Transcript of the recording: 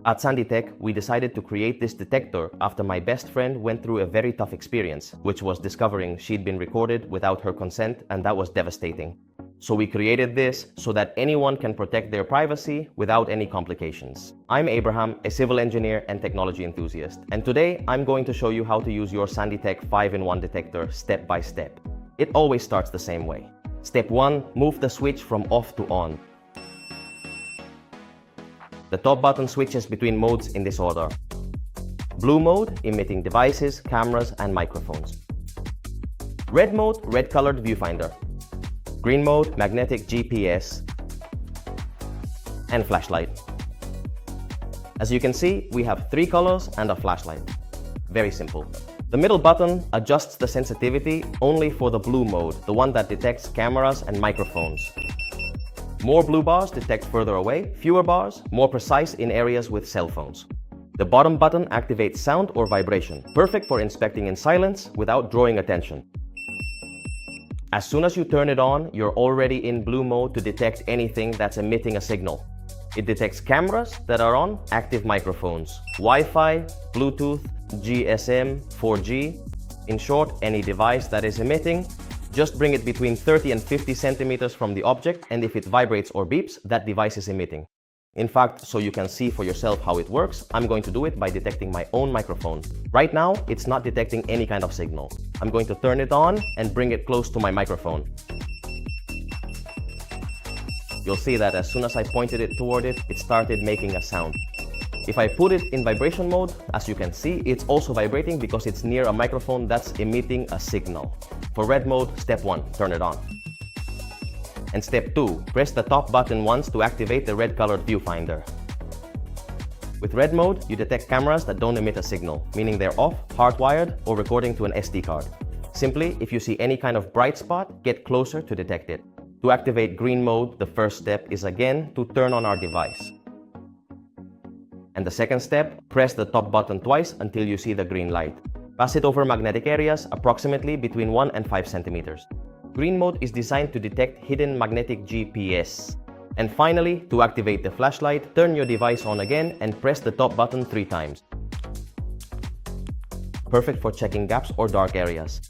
At Sanditec, we decided to create this detector after my best friend went through a very tough experience, which was discovering she'd been recorded without her consent, and that was devastating. So we created this so that anyone can protect their privacy without any complications. I'm Abraham, a civil engineer and technology enthusiast, and today I'm going to show you how to use your Sanditec 5-in-1 detector step by step. It always starts the same way. Step 1. Move the switch from off to on. The top button switches between modes in this order. Blue mode, emitting devices, cameras, and microphones. Red mode, red-colored viewfinder. Green mode, magnetic GPS. And flashlight. As you can see, we have 3 colors and a flashlight. Very simple. The middle button adjusts the sensitivity only for the blue mode, the one that detects cameras and microphones. More blue bars detect further away, fewer bars, more precise in areas with cell phones. The bottom button activates sound or vibration, perfect for inspecting in silence without drawing attention. As soon as you turn it on, you're already in blue mode to detect anything that's emitting a signal. It detects cameras that are on, active microphones, Wi-Fi, Bluetooth, GSM, 4G. In short, any device that is emitting. Just bring it between 30 and 50 centimeters from the object, and if it vibrates or beeps, that device is emitting. In fact, so you can see for yourself how it works, I'm going to do it by detecting my own microphone. Right now, it's not detecting any kind of signal. I'm going to turn it on and bring it close to my microphone. You'll see that as soon as I pointed it toward it, it started making a sound. If I put it in vibration mode, as you can see, it's also vibrating because it's near a microphone that's emitting a signal. For red mode, step 1, turn it on. And step 2, press the top button once to activate the red-colored viewfinder. With red mode, you detect cameras that don't emit a signal, meaning they're off, hardwired, or recording to an SD card. Simply, if you see any kind of bright spot, get closer to detect it. To activate green mode, the first step is again to turn on our device. And the second step, press the top button twice until you see the green light. Pass it over magnetic areas approximately between 1 and 5 centimeters. Green mode is designed to detect hidden magnetic GPS. And finally, to activate the flashlight, turn your device on again and press the top button 3 times. Perfect for checking gaps or dark areas.